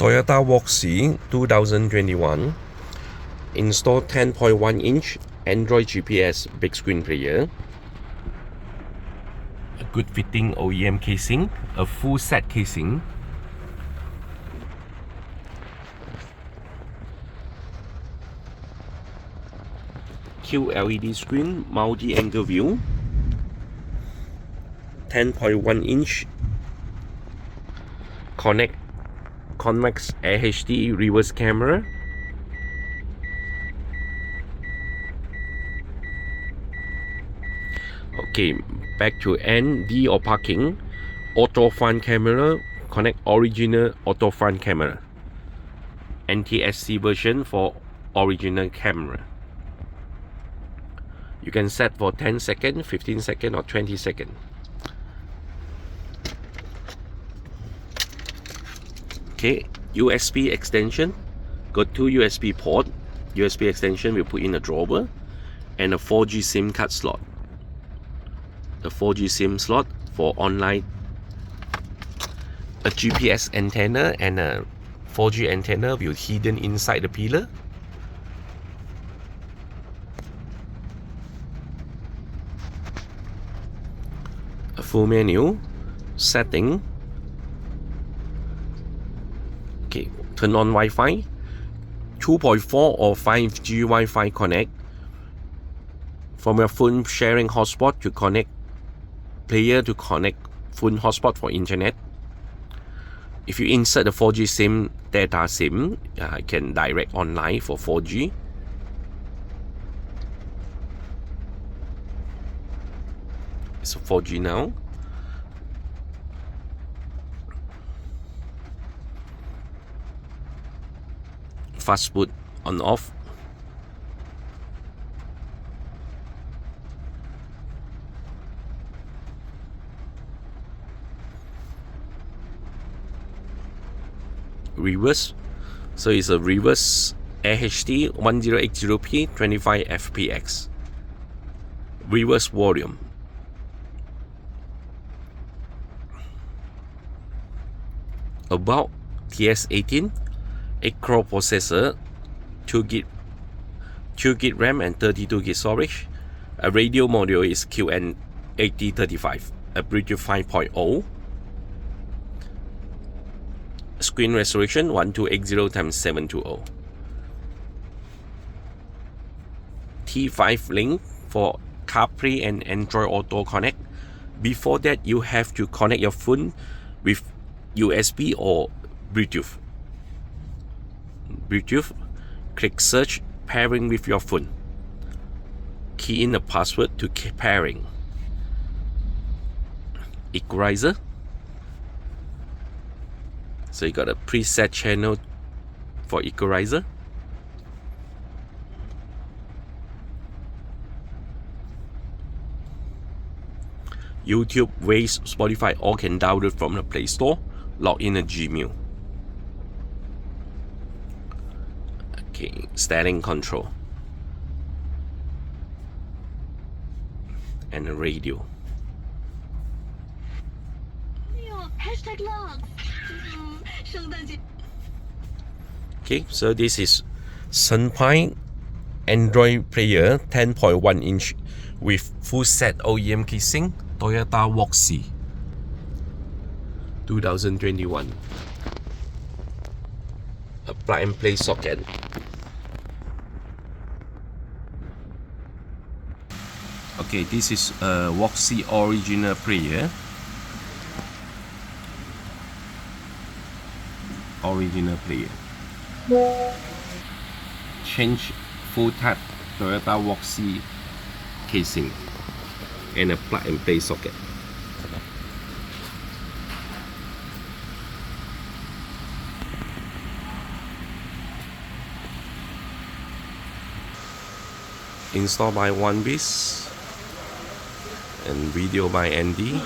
Toyota Voxy 2021 installed 10.1-inch Android GPS big screen player, a good fitting OEM casing, a full set casing, QLED screen, multi-angle view, 10.1-inch convex AHD reverse camera, okay, back to ND or parking, auto front camera, connect original auto front camera, NTSC version for original camera. You can set for 10 seconds, 15 seconds or 20 seconds. Okay, USB extension, got two USB port. USB extension we put in a drawer, and a 4G SIM card slot. The 4G SIM slot for online, a GPS antenna and a 4G antenna will hidden inside the pillar. A full menu, setting. Okay, turn on Wi-Fi, 2.4 or 5G Wi-Fi connect. From your phone sharing hotspot to connect player to connect phone hotspot for internet. If you insert the 4G SIM, data SIM, I can direct online for 4G. It's 4G now. Fast boot on off. Reverse. So it's a reverse AHD 1080p 25 fps. Reverse volume. About TS18, 8-core processor, 2GB RAM and 32GB storage. A radio module is QN8035, a Bluetooth 5.0. Screen resolution 1280x720. T5 link for CarPlay and Android Auto Connect. Before that, you have to connect your phone with USB or Bluetooth. Click search, pairing with your phone. Key in the password to pairing. Equalizer. So you got a preset channel for equalizer. YouTube, Waze, Spotify all can download from the Play Store. Log in a Gmail. Okay, steering control. And a radio. Okay, so this is Senpai Android player 10.1-inch with full set OEM casing, Toyota Voxy 2021. A plug and play socket. Okay, this is a Voxy original player. Change full type Toyota Voxy casing and a plug and play socket. Installed by One Piece and video by Andy.